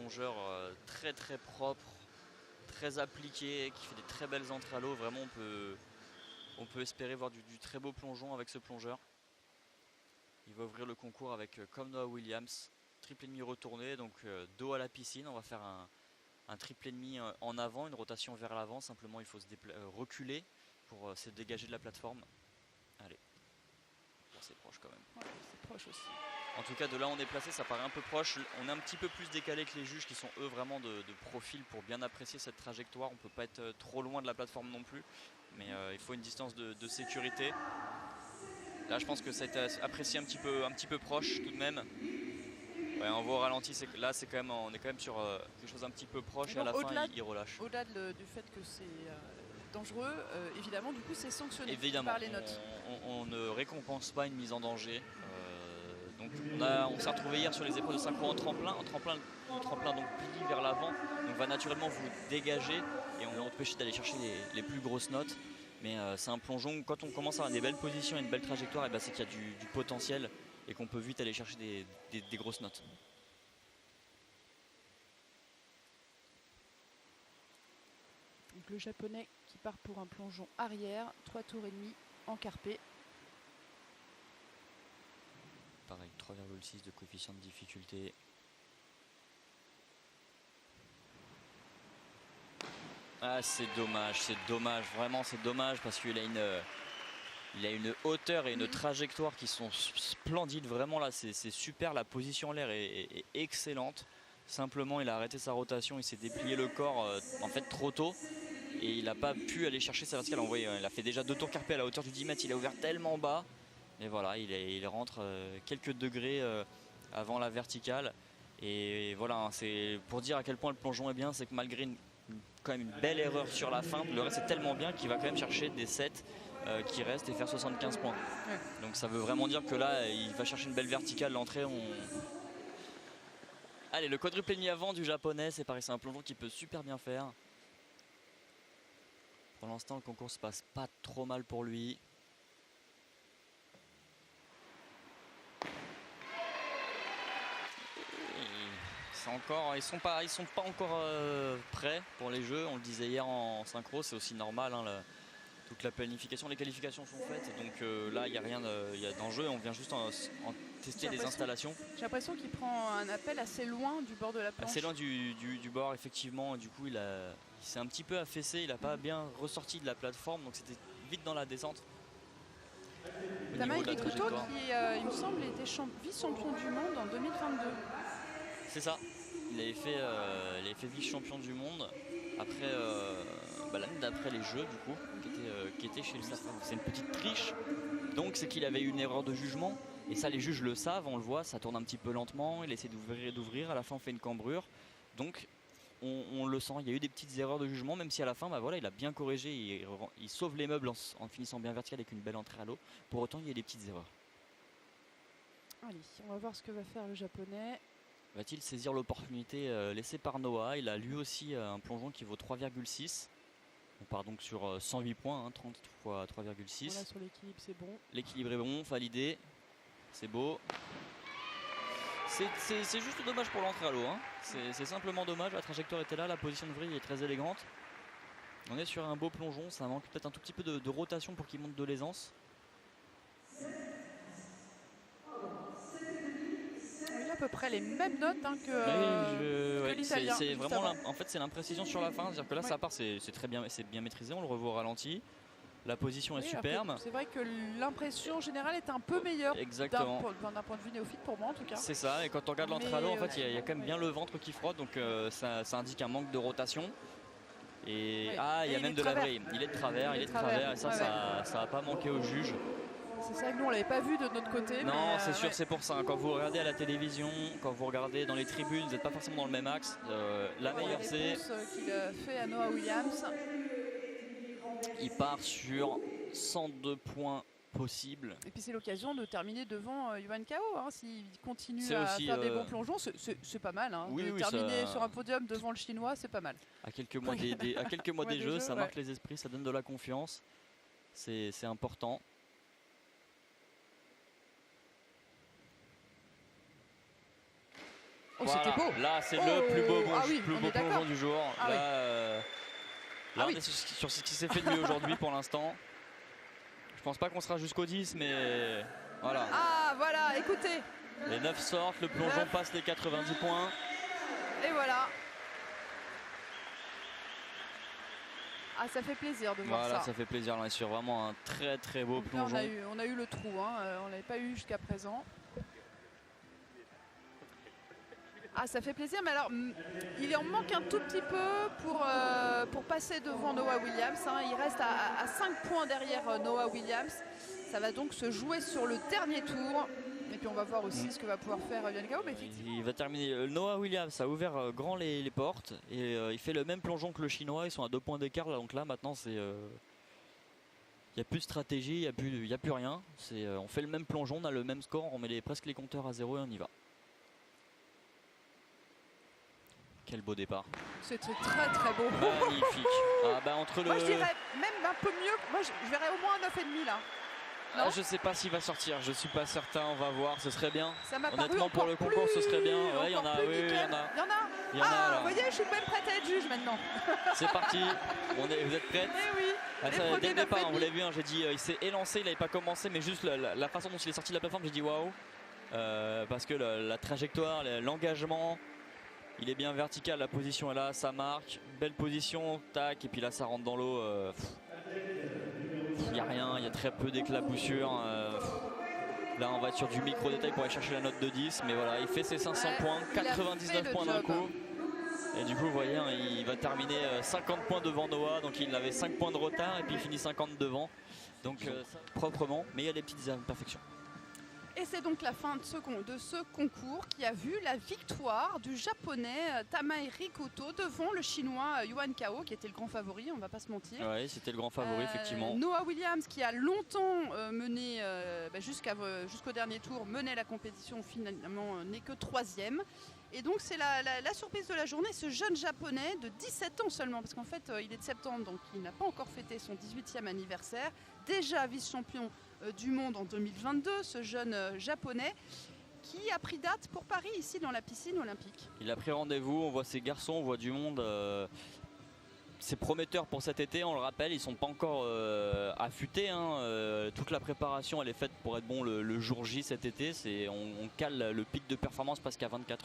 plongeur très très propre, très appliqué, qui fait des très belles entrées à l'eau. Vraiment, on peut espérer voir du très beau plongeon avec ce plongeur. Il va ouvrir le concours avec, comme Noah Williams, triple et demi retourné, donc dos à la piscine. On va faire un triple et demi en avant, une rotation vers l'avant. Simplement, il faut se reculer pour se dégager de la plateforme. Allez, bon, c'est proche quand même. Ouais, c'est proche aussi. En tout cas, de là où on est placé, ça paraît un peu proche. On est un petit peu plus décalé que les juges qui sont eux vraiment de profil pour bien apprécier cette trajectoire. On ne peut pas être trop loin de la plateforme non plus, mais il faut une distance de sécurité. Là, je pense que ça a été apprécié un petit peu proche tout de même. Ouais, on voit au ralenti, là c'est quand même, on est quand même sur quelque chose un petit peu proche et à la fin il relâche. Au-delà du fait que c'est dangereux, évidemment du coup c'est sanctionné évidemment, par les notes. On ne récompense pas une mise en danger. Donc on s'est retrouvé hier sur les épreuves de synchro en tremplin. Le tremplin donc plie vers l'avant, donc va naturellement vous dégager et on va empêcher d'aller chercher les plus grosses notes. Mais c'est un plongeon, quand on commence à avoir des belles positions et une belle trajectoire, et ben c'est qu'il y a du potentiel et qu'on peut vite aller chercher des grosses notes. Donc le japonais qui part pour un plongeon arrière, 3 tours et demi en carpé. Pareil, 3,6 de coefficient de difficulté. Ah, c'est dommage, vraiment c'est dommage parce qu'il a une hauteur et une trajectoire qui sont splendides. Vraiment là, c'est super, la position en l'air est excellente. Simplement, il a arrêté sa rotation, il s'est déplié le corps en fait trop tôt. Et il n'a pas pu aller chercher sa verticale. On voit, il a fait déjà 2 tours carpés à la hauteur du 10 mètres, il a ouvert tellement bas. Et voilà, il rentre quelques degrés avant la verticale. Et voilà, c'est pour dire à quel point le plongeon est bien, c'est que malgré quand même une belle erreur sur la fin, le reste est tellement bien qu'il va quand même chercher des 7 qui restent et faire 75 points. Ouais. Donc ça veut vraiment dire que là, il va chercher une belle verticale. L'entrée, Allez, le quadruple et demi avant du japonais, c'est pareil, c'est un plongeon qui peut super bien faire. Pour l'instant, le concours se passe pas trop mal pour lui. Ils sont pas encore prêts pour les jeux. On le disait hier en synchro, c'est aussi normal. Hein, toute la planification, les qualifications sont faites. Donc là, il n'y a rien d'enjeu. On vient juste en tester les installations. J'ai l'impression qu'il prend un appel assez loin du bord de la planche. Assez loin du bord, effectivement. Du coup, il s'est un petit peu affaissé. Il n'a pas bien ressorti de la plateforme. Donc c'était vite dans la descente. Tamaiki Kuto qui, il me semble, était vice-champion du monde en 2022. C'est ça. Il avait fait vice-champion du monde après l'année d'après les Jeux, du coup, qui était chez lui. C'est une petite triche. Donc c'est qu'il avait une erreur de jugement. Et ça, les juges le savent, on le voit, ça tourne un petit peu lentement. Il essaie d'ouvrir. À la fin, on fait une cambrure. Donc on le sent, il y a eu des petites erreurs de jugement, même si à la fin, voilà, il a bien corrigé. Il sauve les meubles en finissant bien vertical avec une belle entrée à l'eau. Pour autant, il y a des petites erreurs. Allez, on va voir ce que va faire le japonais. Va-t-il saisir l'opportunité laissée par Noah? Il a lui aussi un plongeon qui vaut 3,6. On part donc sur 108 points, hein, 30 fois 3,6. Voilà, sur l'équilibre, c'est bon. L'équilibre est bon, validé. C'est beau. C'est juste dommage pour l'entrée à l'eau. Hein. C'est simplement dommage. La trajectoire était là, la position de vrille est très élégante. On est sur un beau plongeon. Ça manque peut-être un tout petit peu de rotation pour qu'il monte de l'aisance. À peu près les mêmes notes que l'italien. C'est vraiment en fait c'est l'imprécision sur la fin, c'est-à-dire que là ça part, c'est très bien, c'est bien maîtrisé, on le revoit au ralenti. La position est superbe. C'est vrai que l'impression générale est un peu meilleure. Exactement. D'un point de vue néophyte pour moi en tout cas. C'est ça, et quand on regarde l'entrée à l'eau, en fait il y a quand même bien le ventre qui frotte, donc ça indique un manque de rotation. Et il y a même de la vrille. Il est de travers, et ça va pas manquer au juge. C'est ça que nous on l'avait pas vu de notre côté. Non, c'est sûr, c'est pour ça. Quand vous regardez à la télévision, quand vous regardez dans les tribunes, vous n'êtes pas forcément dans le même axe. La meilleure c'est qu'il fait à Noah Williams. Il part sur 102 points possibles. Et puis c'est l'occasion de terminer devant Yuan Kao. Hein. S'il continue à faire des bons plongeons, c'est pas mal. Hein. Terminer sur un podium devant le Chinois, c'est pas mal. À quelques mois des Jeux, ça marque les esprits, ça donne de la confiance. C'est important. Voilà. C'était beau. Là, c'est le plus beau, plus beau plongeon du jour. Ah là, on est sur ce qui s'est fait de lui aujourd'hui pour l'instant. Je pense pas qu'on sera jusqu'au 10, mais voilà. Ah, voilà, écoutez. Les 9 sortent, le plongeon passe les 90 points. Et voilà. Ah, ça fait plaisir de voir ça. Voilà, ça fait plaisir. On est sur vraiment un très très beau plongeon. Là, on a eu le trou, hein. On l'avait pas eu jusqu'à présent. Ah, ça fait plaisir, mais alors il en manque un tout petit peu pour passer devant Noah Williams, hein. Il reste à 5 points derrière Noah Williams. Ça va donc se jouer sur le dernier tour. Et puis on va voir aussi ce que va pouvoir faire Yuan Gao. Mais il va terminer. Noah Williams a ouvert grand les portes et il fait le même plongeon que le chinois. Ils sont à 2 points d'écart. Donc là maintenant c'est... Il n'y a plus de stratégie, il n'y a plus rien. On fait le même plongeon, on a le même score, on met presque les compteurs à 0 et on y va. Quel beau départ. C'était très très beau. Magnifique. Ah bah entre moi je dirais même un peu mieux. Moi je verrais au moins un 9,5 là. Ah, je sais pas s'il va sortir, je suis pas certain, on va voir, ce serait bien. Ça m'a honnêtement pour le concours ce serait bien. Ouais, il y en a, oui, il y en a. Il y en a. Vous voyez, je suis même prête à être juge maintenant. C'est parti. Vous êtes prête? Eh oui. Ah, ça, dès le départ, vous l'avez vu, hein, j'ai dit il s'est élancé, il n'avait pas commencé, mais juste la façon dont il est sorti de la plateforme, j'ai dit waouh. Parce que la trajectoire, l'engagement, il est bien vertical, la position est là, ça marque, belle position, tac, et puis là ça rentre dans l'eau. Il n'y a rien, il y a très peu d'éclaboussures. Là on va être sur du micro détail pour aller chercher la note de 10, mais voilà, il fait ses 500 points, 99 points d'un coup. Et du coup vous voyez, hein, il va terminer 50 points devant Noah, donc il avait 5 points de retard et puis il finit 50 devant. Donc proprement, mais il y a des petites imperfections. Et c'est donc la fin de ce concours qui a vu la victoire du japonais Tamaeri Koto devant le chinois Yuan Gao qui était le grand favori, on va pas se mentir. Oui, c'était le grand favori effectivement. Noah Williams qui a longtemps mené jusqu'au dernier tour, menait la compétition, finalement n'est que 3e. Et donc c'est la surprise de la journée, ce jeune japonais de 17 ans seulement, parce qu'en fait il est de septembre, donc il n'a pas encore fêté son 18e anniversaire, déjà vice-champion du monde en 2022, ce jeune japonais qui a pris date pour Paris ici dans la piscine olympique. Il a pris rendez-vous, on voit ces garçons, on voit du monde. C'est prometteur pour cet été, on le rappelle, ils ne sont pas encore affûtés. Hein. Toute la préparation elle est faite pour être bon le jour J cet été. On cale le pic de performance presque à 24 heures.